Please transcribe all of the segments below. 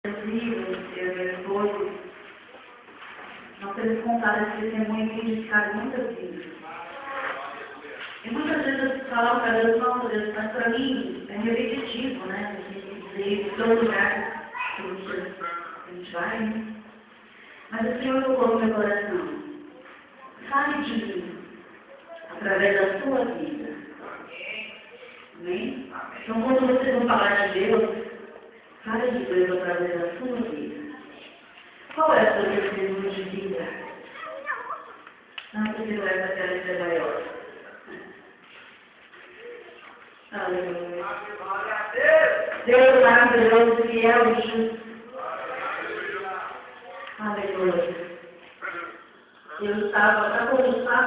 Meu esposo, nós temos contado esse testemunho que edificado muitas vidas. E muitas vezes eu falo para Deus, nossa Deus, mas para mim é repetitivo, né? A gente dizer em todo lugar que a gente vai, né? Mas o Senhor tocou no meu coração. Fale de mim, através da sua vida. Amém? Então, quando vocês vão falar de Deus, fale de Deus através da sua vida. Qual é a sua testemunho de vida? Não precisa essa cara de maior. Aleluia. Deus maravilhoso, fiel e justo. Aleluia. Eu estava, para começar,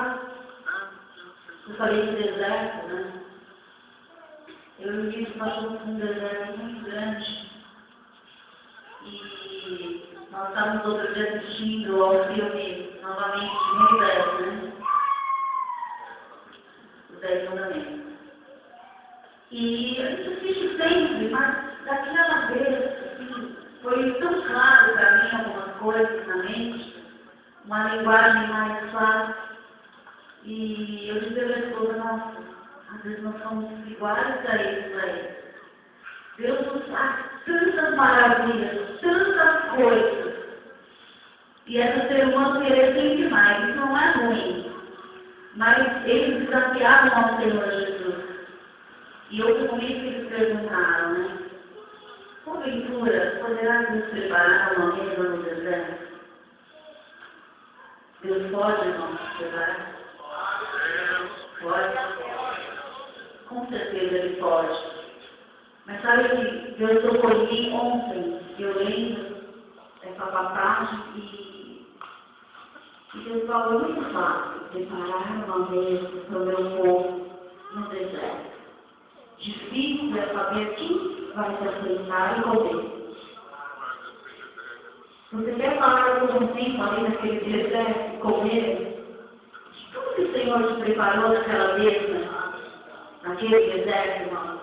eu falei de deserto, né? Eu e o Luiz passamos por um deserto muito grande. E nós estávamos outro dia assistindo ao filme, novamente, Moisés, né? Os 10 Mandamentos. E a gente assiste sempre, mas daquela vez, assim, foi tão claro para mim algumas coisas na mente, uma linguagem mais clara. E eu disse a minha esposa, nossa, às vezes nós somos iguais a eles aí. Deus nos faz tantas maravilhas, tantas coisas. E essa ser humano querer sempre mais. Isso não é ruim. Mas eles desafiaram ao Senhor Jesus. E eu comigo que eles perguntaram, né? Porventura, poderá nos preparar uma mesa no deserto? Deus pode nos preparar? Pode? Com certeza Ele pode. Mas sabe que Deus tocou em mim ontem, eu lembro essa passagem e Deus falou muito fácil, preparar uma mesa para o meu povo no deserto. Difícil é saber quem vai se aceitar e comer. Você quer falar por um tempo ali naquele deserto e comer? Tudo que o Senhor te preparou naquela mesa, naquele deserto, irmão.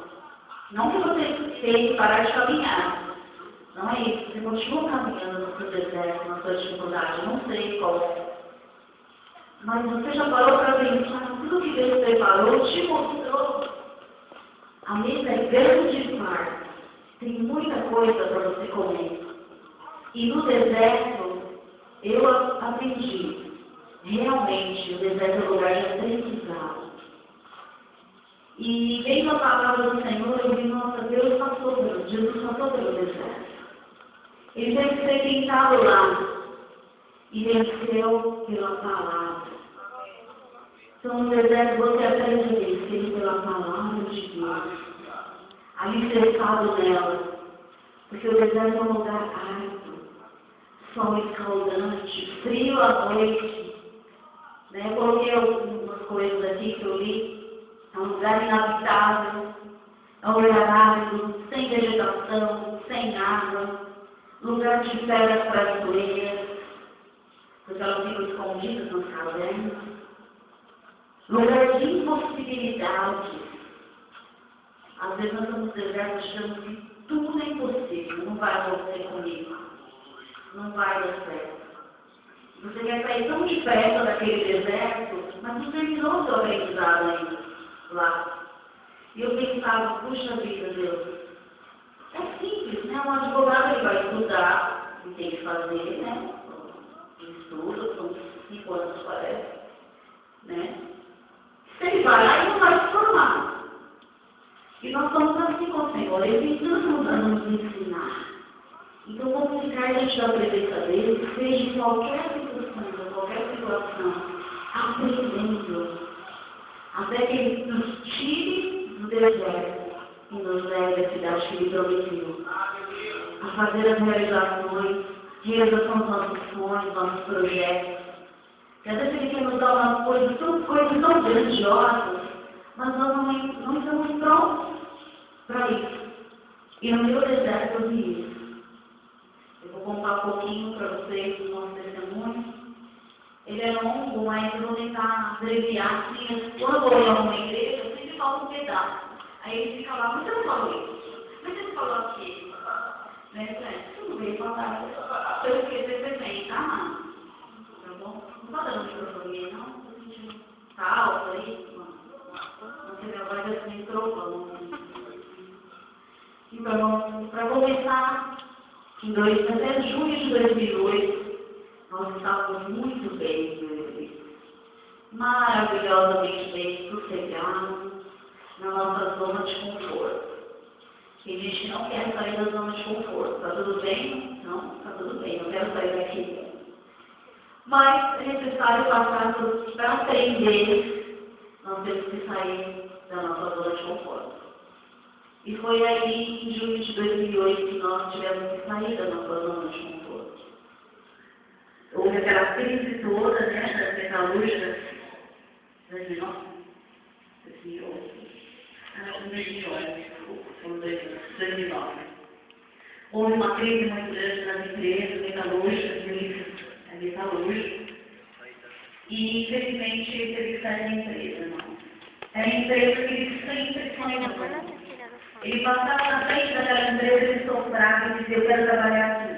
Não que você tenha que parar de caminhar. Não é isso. Você continua caminhando no seu deserto, na sua dificuldade. Não sei qual é. Mas você já parou para pensar tudo que Deus preparou, te mostrou. A mesa é grande de par. Tem muita coisa para você comer. E no deserto, eu aprendi. Realmente, o deserto é o lugar de aprendizado. E veio a palavra do Senhor, eu vi, nossa, Jesus passou pelo deserto. Ele teve que ser tentado lá. E venceu pela palavra. Então, no deserto, você aprende a vencer pela palavra de Deus. Alicerçado nela. Porque o deserto é um lugar árido. Sol escaldante, frio à noite. Né? Eu coloquei algumas coisas aqui que eu li. É um lugar inabitável, é um lugar árido, sem vegetação, sem água, lugar de pedras traiçoeiras, porque elas ficam escondidas nas cavernas, lugar de impossibilidades. Às vezes nós estamos no deserto achando que tudo é impossível, não vai acontecer comigo, não vai dar certo. Você quer sair tão de perto daquele deserto, mas não terminou o seu aprendizado ainda. Lá. E eu pensava, puxa vida, Deus, é simples, né? Um advogado ele vai estudar, e tem que fazer, né? Estuda, são 5 anos, parece, né? Se ele vai lá, ele não vai se formar. E nós estamos assim com o Senhor, Ele tem tantos anos nos ensinar. Então, vamos ficar diante da presença dele, seja em qualquer situação, aprendendo. Até que Ele nos tire do deserto e nos leve à cidade que Ele prometeu. A fazer as realização dos nossos sonhos, nossos projetos. Porque às vezes Ele quer nos dar umas coisas tão grandiosas, mas nós não estamos prontos para isso. E no meu deserto eu vi isso. Eu vou contar um pouquinho para vocês do nosso testemunho. Ele é longo, mas eu vou tentar abreviar. Assim, quando eu vou em alguma igreja, eu sempre falo um pedaço. Aí ele fica lá, mas eu não falo isso. Mas você não falou aqui. Né? Tudo veio falar, pelo que você vem, tá, mano? Tá bom? Não tá dando microfone, não? Tô sentindo. Tá alto aí, mano? Não sei, minha voz é assim, trocando. Então, para começar, até junho de 2008, nós estávamos muito bem em 2008. Maravilhosamente bem, sossegados, na nossa zona de conforto. Tem gente que não quer sair da zona de conforto. Tá tudo bem? Não, tá tudo bem, eu quero sair daqui. Mas é necessário passar para aprender, nós temos que sair da nossa zona de conforto. E foi aí, em junho de 2008, que nós tivemos que sair da nossa zona de conforto. Houve aquela crise toda, né, das metalúrgicas, 2009, 2011, acho que 2011, foi 2009. Houve uma crise muito grande nas empresas metalúrgicas, metalúrgicas, e infelizmente ele teve que sair da empresa, não. É a empresa que ele sempre sonhou. Ele passava na frente daquela empresa, ele soprava e dizia, eu quero trabalhar aqui.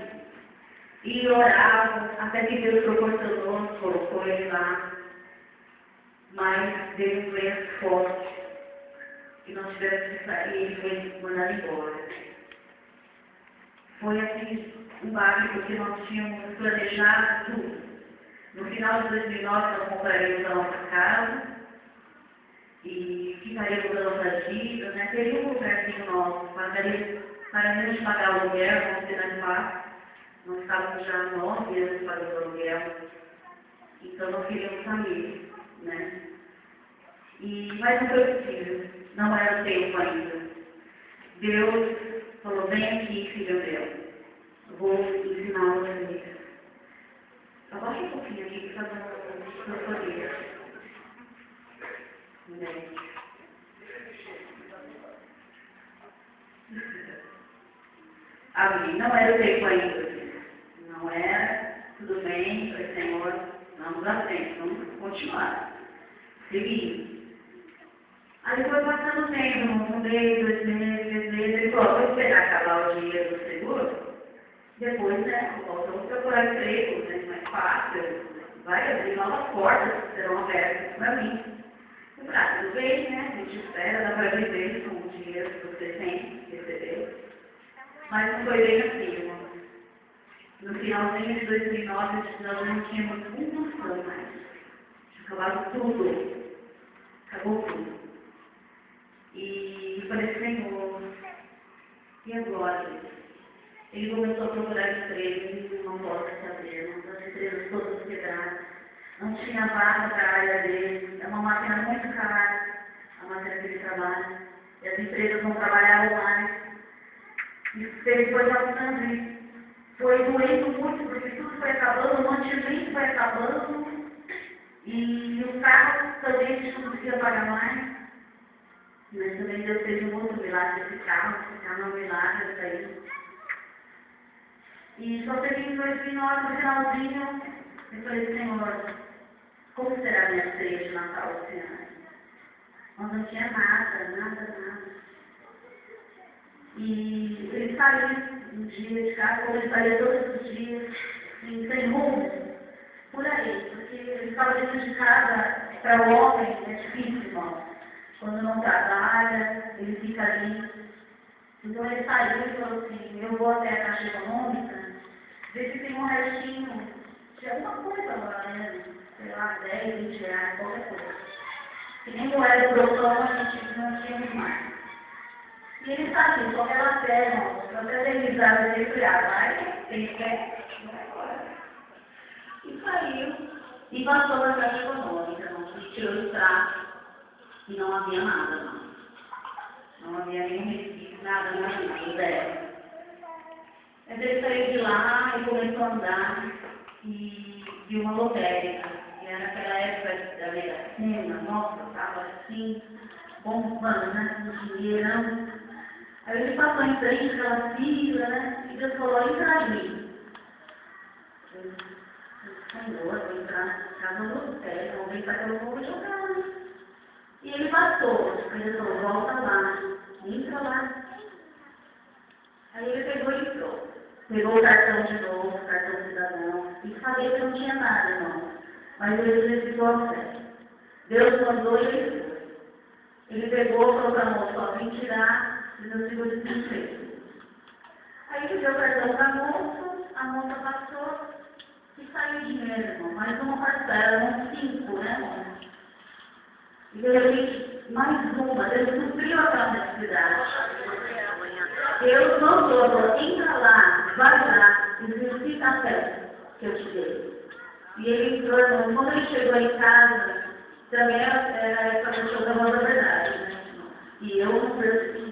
E orava, até que Deus proporcionou, colocou ele lá. Mas Deus um doença forte. E nós tivemos que sair e ele foi mandado embora. Foi assim, um baque, porque nós tínhamos planejado tudo. No final de 2009, nós compraremos a nossa casa e ficaremos da nossa dívida, né? Teria um lugarzinho nosso, pararemos de pagar o aluguel, vamos ter na paz. Nós estávamos já 9 anos pagando o aluguel, então nós queríamos sair, né? Mas não foi possível, não era o tempo ainda. Deus falou, vem aqui, filho meu, vou ensinar você. Abaixa um pouquinho aqui para não poder. Amém. Não era o tempo ainda. Não era. Tudo bem, foi Senhor. Vamos à frente, vamos continuar. Seguindo. Aí foi passando o tempo, 1 mês, 2 meses, 3 meses. Ele falou, vou esperar acabar o dinheiro do seguro. Depois, né, vamos procurar emprego, né, mais fácil. Vai abrir novas portas que serão abertas para mim. Tudo bem, né? A gente espera, dá para viver com o dinheiro que você tem, recebeu. Mas não foi bem assim, irmão. No finalzinho de 2009, nós não tínhamos uma noção mais. Acabado tudo. Acabou tudo. E falei, Senhor, e agora? Ele começou a procurar emprego, não posso saber, as empresas todas quebradas. Não tinha vaga para a área dele. É uma máquina muito cara, a máquina que ele trabalha. E as empresas não trabalhavam mais. E ele foi passando e foi doendo muito, porque tudo foi acabando, o mantimento foi acabando. E os carros também a gente não conseguia pagar mais. Mas também Deus fez um outro milagre desse carro é um milagre isso aí. E só peguei em 2009, no finalzinho, eu falei, Senhor, como será a minha ceia de Natal esse ano? Nós não tinha nada. E ele saiu um dia de casa, como ele saía todos os dias, assim, sem rumo, por aí, porque ele ficava dentro de casa, para o homem é difícil, irmão. Quando não trabalha, ele fica ali. Então ele saiu e falou assim, eu vou até a Caixa Econômica, ver se tem um restinho de alguma coisa lá, né? Sei lá, 10, 20 reais, qualquer coisa. Que nem moeda produção a gente não tinha mais. E ele saiu, só que ela pega, para eternizar o jeito, vai, quem quer, vai embora. E saiu, e passou na Caixa Econômica, e tirou o extrato, e não havia nada, não. Não havia nenhum resquício, nada dela. Mas ele saiu de lá e começou a andar e viu uma lotérica. E era naquela época da medicina, nossa, estava assim, bombando, né? Com dinheirão. Aí ele passou em frente daquela fila, né? E Deus falou, entra ali. Eu Senhor, vou entrar na casa do hotel, vou brincar que eu vou jogar. E ele passou, ele falou, volta lá, entra lá. Aí ele pegou e entrou. Pegou o cartão de novo, o cartão cidadão, e sabia que não tinha nada, irmão. Mas ele exercitou a fé. Deus mandou e ele foi. Ele pegou, falou para a moça, ó, vim tirar o meu seguro-desemprego. Aí ele deu o cartão para a moça passou e saiu o dinheiro, irmão. Mais uma parcela, uns 5, né, irmão? E de repente, mais uma, Deus supriu aquela necessidade. Deus mandou, falou, entra lá, vai lá, exercita a fé que eu te dei. E ele entrou, irmão, quando ele chegou em casa, também era essa pessoa da voz da verdade, né? E eu não percebi.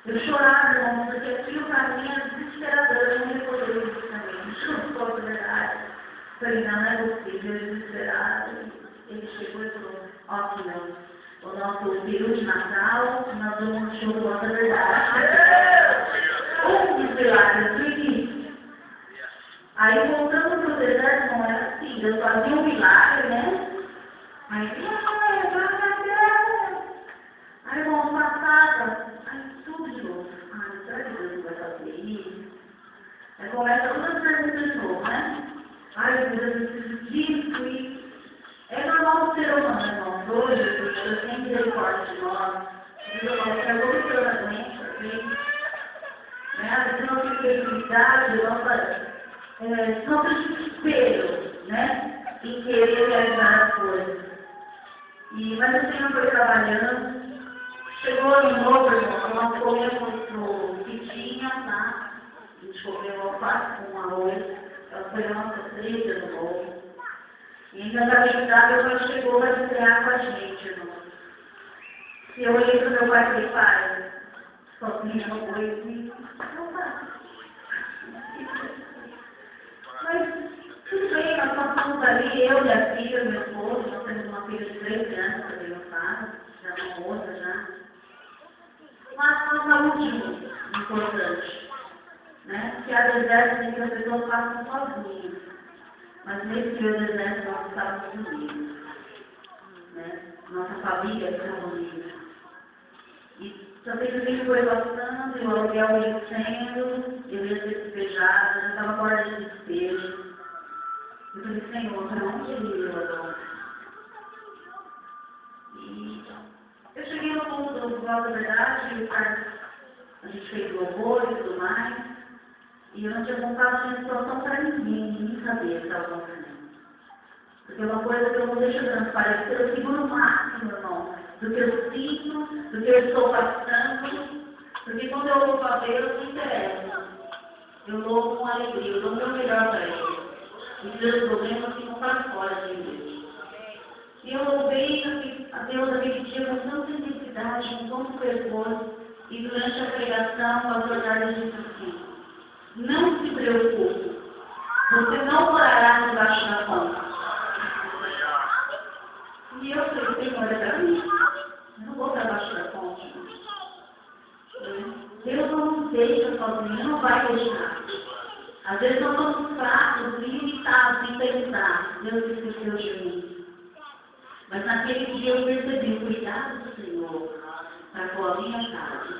Eu chorava, irmão, porque aquilo para mim era desesperador, eu não recordei isso também. Não foi verdade. Falei, não é possível, desesperado. Ele chegou e falou, ó filhão, o nosso período de Natal, nós vamos no show do Voz da Verdade. Um milagre, acredite. Aí voltando para o deserto, não era assim, eu fazia um milagre, né? Aí, aí, irmão, passava, aí tudo de novo. Ai, será que Deus vai fazer isso? Aí começa todas as perguntas de novo, né? Ai, Deus, eu preciso disso e... É normal o ser humano, irmão. Hoje, eu sempre recordo de nós. Eu vou evolução da doença, assim. Né? Se não tem credibilidade, não tem desespero, né? Em querer realizar as coisas. Mas o Senhor foi trabalhando, chegou em novo, irmão, nós comemos no que tinha, tá? A gente comeu alface com arroz, ela foi a nossa ceia no novo. E ainda da metade, ela chegou para estrear com a gente, irmão. E eu olhei para o meu pai e falei, pai, sozinha não vou e não faço. Mas tudo bem, nós passamos ali, eu, minha filha, meu esposo, nós temos uma filha de 3 anos, também não sabe, já uma outra já. Mas uma saúde importante, né? Que a deserto em que as pessoas passam sozinhas. Mas nesse dia do deserto nós estávamos unidos, né? Nossa família estava unida. E também o tempo foi passando, e o aluguel vencendo, eu ia ser despejada, já estava fora de despejo. Eu falei, Senhor, para onde eu ia agora? E eu cheguei no ponto do Voz da Verdade, a gente fez louvor e tudo mais, e eu não tinha contado a situação para ninguém sabia que estava acontecendo. Porque é uma coisa que eu não deixo transparecer, eu seguro o máximo, irmão, do que eu sinto, do que eu estou passando, porque quando eu louvo a Deus, não interessa. Eu louvo com alegria, eu dou o meu melhor para Ele. Os meus problemas ficam para fora de mim. E eu louvei a Deus naquele dia com tanta intensidade, com tanto fervor, e durante a pregação, o pastor Carlos disse assim, não se preocupe, você não morará debaixo da ponte. E eu falei, Senhor, é para mim. Eu não vou para baixo da ponte. Deus não nos deixa sozinho, não vai deixar. Às vezes nós somos fracos, limitados, impensados. Deus esqueceu de mim. Mas naquele dia eu percebi o cuidado do Senhor para com a minha casa.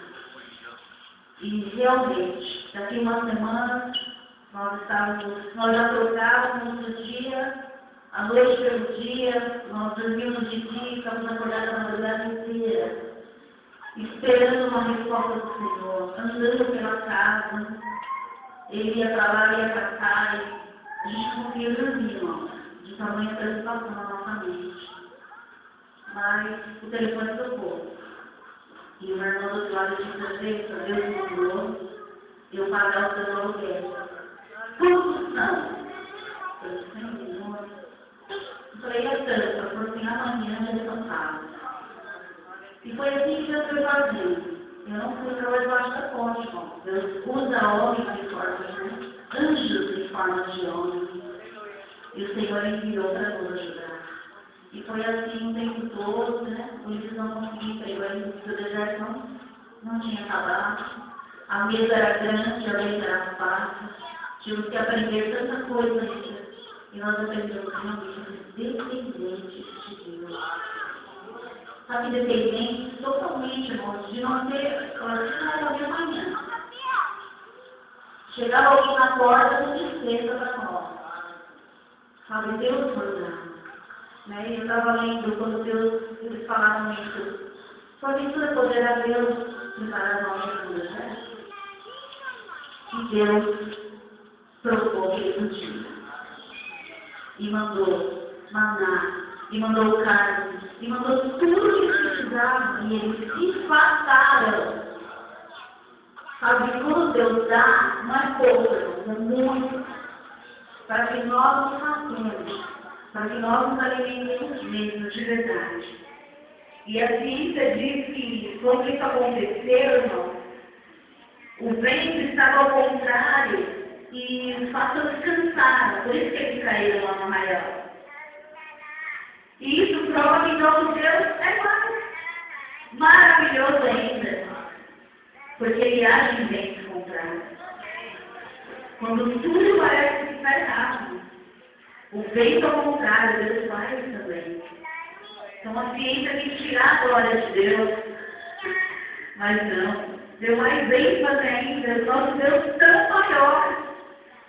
E realmente, daqui uma semana, nós já trocávamos o dia, a noite pelo dia, nós dormimos de dia e ficamos acordados a madrugada inteira, esperando uma resposta do Senhor, andando pela casa. Ele ia para lá, ia para cá, e a gente não queria dormir, irmão, de tamanha preocupação na nossa mente. Mas o telefone tocou. E uma irmã do outro lado disse, Deus mandou eu pagar o seu aluguel. Quantos não? Eu disse, Senhor. Eu falei, é tanto, eu falei assim, amanhã já descansava. E foi assim que Deus foi fazendo. Eu não fui para debaixo da ponte, irmão. Deus usa homens em forma de anjos em forma de homem. E o Senhor enviou para nos ajudar. E foi assim o tempo todo, né? Por isso não consegui emprego ainda, porque o deserto não tinha acabado. A mesa era grande, a letra era fácil. Tivemos que aprender tanta coisa ainda. E nós aprendemos realmente a ser dependentes de Deus. Sabe, dependentes totalmente, irmãos, de não ter, não amanhã. Chegava alguém na porta com licença para nós. Sabe, Deus mandava. Né? E eu estava lendo quando eles falaram isso. Sua aventura poderá Deus preparar as nossas vidas, né? E Deus provou aquele dia. E mandou maná, e mandou carne, e mandou tudo o que precisava. E eles se fartaram. Sabe, quando Deus dá, não é pouco, é muito. Para que nós nos fartemos, para que nós nos alimentemos mesmo, de verdade. E a ciência diz que, quando isso aconteceu, irmão, o vento estava ao contrário e os pastores cansaram, por isso que eles caíram lá no arraial. E isso prova que nosso Deus é mais maravilhoso ainda, porque ele age em vento contrário. Quando tudo parece que está errado, o vento ao contrário, Deus faz também. Então a ciência tem que tirar a glória de Deus, mas não. Deu mais ênfase ainda, nosso Deus tão maior,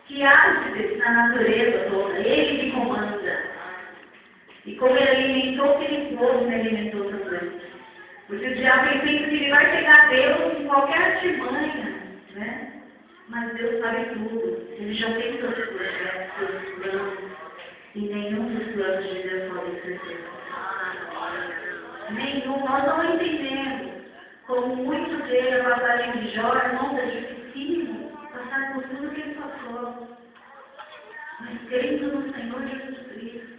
que age na natureza toda, Ele que comanda. E como Ele alimentou aquele povo, Ele alimentou também. Porque o diabo pensa que ele vai chegar a Deus em qualquer artimanha, né? Mas Deus sabe tudo. Ele já tem seus projetos, seus planos, e nenhum dos planos de Deus pode ser feito. Nenhum, nós não entendemos. Como muito dele, a passagem de Jó, irmãos, é dificílimo passar por tudo que ele passou. Mas crendo no Senhor Jesus Cristo.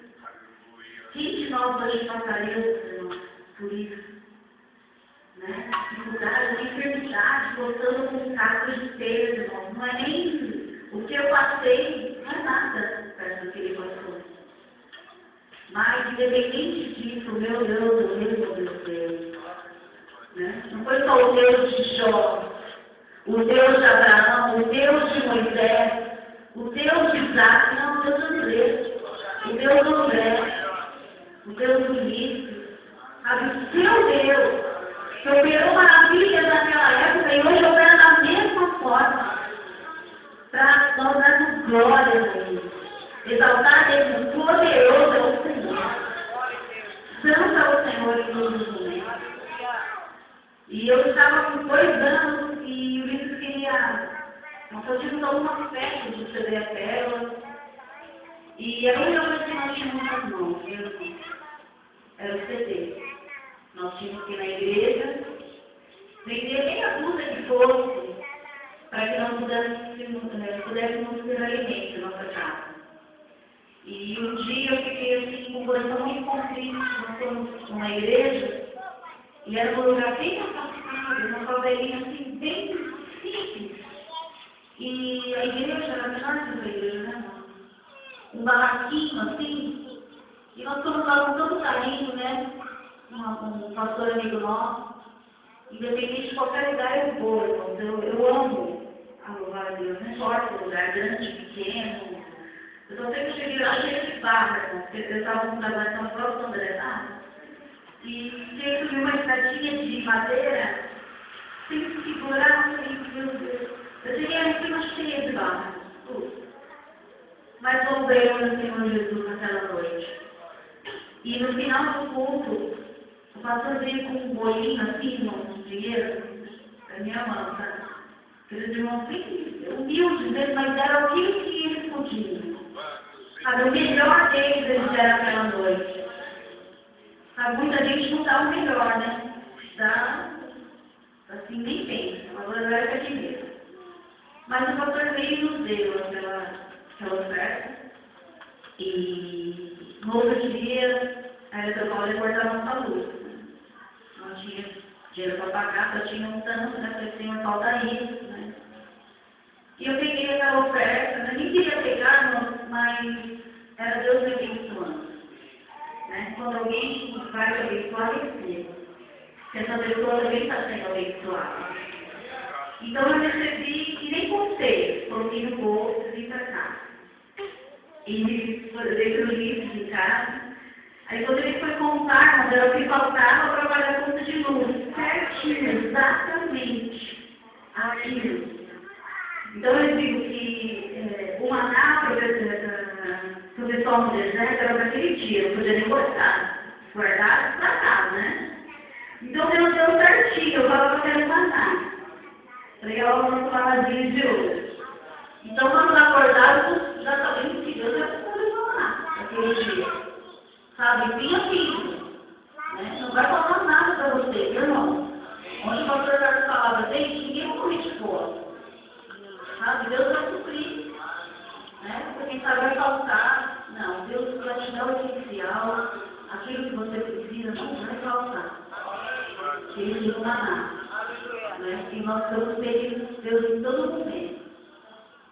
Quem de nós hoje passaria, irmãos, por isso? Né? Dificuldade, enfermidade, voltando com cacos de peso, irmãos. Não é nem o que eu passei, não é nada perto do que ele passou. Mas, independente disso, o meu Deus, eu mesmo Deus. Né? Não foi só o Deus de Jó, o Deus de Abraão, o Deus de Moisés, o Deus de Isaac, não, o Deus de André, o Deus do André, o Deus do Ulisses, sabe, o seu Deus, que operou maravilhas naquela época e hoje opera da mesma forma, para nós darmos glória a Ele, exaltar Ele, poderoso é o Senhor, santo é o Senhor em todos os momentos. E eu estava com 2 anos e o Ulisses queria, nós fazíamos algumas festas de CD a pérola, e era uma coisa que nós tínhamos nas mãos, era o CD. Nós tínhamos que ir na igreja, vender nem a fruta que fosse, para que nós pudéssemos ter alimento na nossa casa. E um dia eu fiquei assim, com o coração muito contrito, nós fomos numa igreja, e era um lugar bem afastado, uma favelinha assim, bem simples. E a igreja era a menor da igreja, né, irmão? Um barraquinho assim, e nós fomos lá com todo carinho, né? Um pastor amigo nosso, independente de qualquer lugar eu vou, irmãos, eu amo a louvar a Deus, não importa o lugar, grande, pequeno. Eu só sei que eu cheguei lá cheio de barra, irmãos, porque eu estava com um trabalho em São Paulo, São André, sabe? E tinha que subir uma escadinha de madeira, sem se segurar, meu Deus. Eu cheguei lá em cima cheia de barra, mas louvei o Senhor Jesus naquela noite. E no final do culto, o pastor veio com um bolinho assim, irmão, de dinheiro, da minha mão, sabe? Aqueles irmãos bem humildes mesmo, mas deram o que eles podiam. Sabe, o melhor deles eles deram aquela noite. Sabe, muita gente não dá o melhor, né? Dá, assim, nem pensa, agora vai ficar de medo. Mas o pastor veio e nos deu aquela oferta. E no outro dia, a Eletrocólia cortava nossa luz. Não tinha dinheiro para pagar, só tinha um tanto, né? Falei, Senhor, falta isso, né? E eu peguei aquela oferta, né? Nem queria pegar, mas era Deus me abençoando. Né? Quando alguém vai te abençoar, receba. Essa pessoa também está sendo abençoada. Então eu recebi, e nem contei, coloquei no bolso e vim para cá. E me dei para o livro de casa. Aí quando ele foi contar, mas era o que faltava para pagar a conta de luz. Certinho, exatamente. Aquilo. Então eu digo que o maná para o pessoal no deserto era para aquele dia, não podia nem guardar para casa, né? Então Deus deu certinho, eu falava que era maná. Falei, ó, vamos falar de hoje. Então quando acordar, já sabemos que Deus vai fazer maná naquele dia. Sabe, vinha filho. Né? Não vai faltar nada para você, meu irmão. Onde o pastor Carlos falava, gente, ninguém vai comer de fora. Sabe, Deus vai suprir. Né? Porque quem sabe vai faltar. Não, Deus vai te dar o essencial. Aquilo que você precisa não vai faltar. Ele não dá nada. Né? E nós estamos pedindo Deus em todo momento.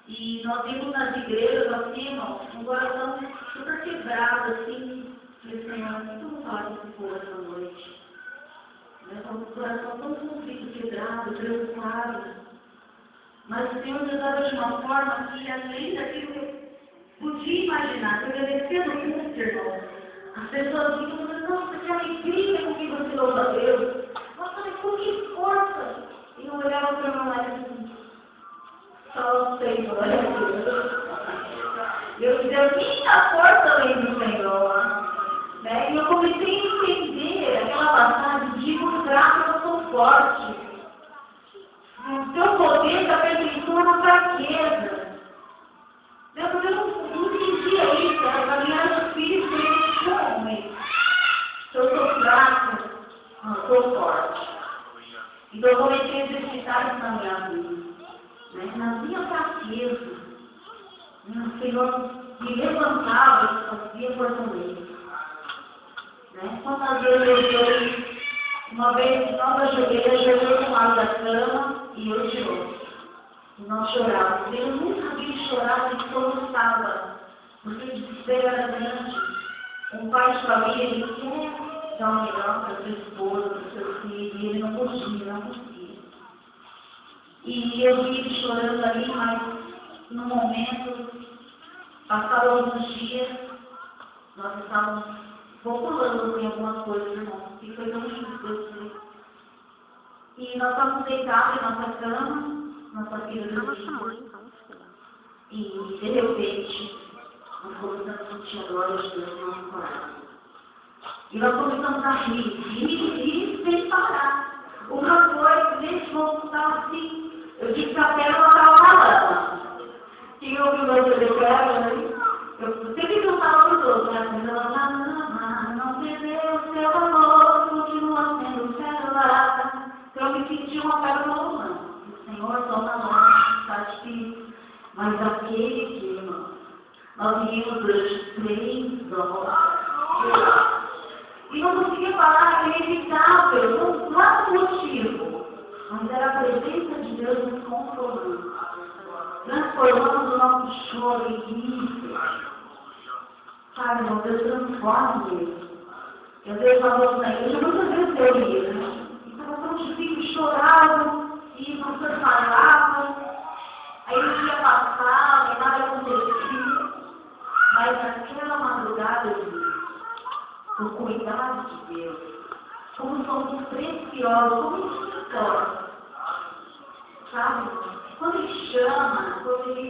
E nós vimos nas igrejas, assim, irmãos, um coração super quebrado, assim. E Senhor, como falar com esse povo essa noite? Com o coração tão conflito, quebrado, preocupado. Mas o Senhor nos dava de uma forma que, além daquilo que eu podia imaginar, que eu descia no mundo, irmão, as pessoas ficam falando, nossa, que alegria com que você louva a Deus. Nossa, mas com que força! E eu olhava para o meu lado assim, só o Senhor, olha Deus. Eu dizia, muita força além do Senhor. Né? E eu comecei a entender aquela passagem de mostrar que eu sou forte. O teu poder está aperfeiçoando na fraqueza. Eu não entendia isso, para mim era difícil, como se eu sou fraco, não, sou forte. Então eu comecei a exercitar isso na minha vida. Né? Na minha fraqueza, o Senhor me levantava e fazia fortaleza. Né? Quantas vezes uma vez nós ajoelhei do lado da cama e eu chorei. E nós chorávamos. Eu nunca vi chorar de soluçava, porque o desespero era grande. Um pai de família, ele quer dar o melhor para sua esposa, para o seu filho, e ele não conseguia. E eu vi ele chorando ali, mas no momento, passaram alguns dias, nós estávamos populando em algumas coisas, irmão, e foi tão difícil. E nós estávamos deitados em nossa cama, nossa filha dormindo, e de repente, nós começamos a sentir a glória de Deus no nosso coração. E nós começamos a rir sem parar. O meu foi, nesse momento, estava assim, eu disse que a pérola estava na lama. Quem ouviu meu telefone, né? Eu sempre perguntava para os outros, né? Não perdeu o seu amor, continua sendo pérola. Então eu me senti uma pérola humana. O Senhor toma nós, está difícil. Mas aquele que, irmão, nós vimos durante 3 horas. E não conseguia falar, é inevitável, não há motivo. Mas era a presença de Deus nos consolando, transformando o nosso choro em riso. Sabe, irmão, Deus transforma ele. Eu dei valor na igreja, muitas vezes eu ia, né? E estava tão difícil, choravam, e o pastor falava, aí o dia passava, e nada acontecia. Mas naquela madrugada eu vi o cuidado de Deus, como somos preciosos, como importantes. Sabe? Quando ele chama, quando ele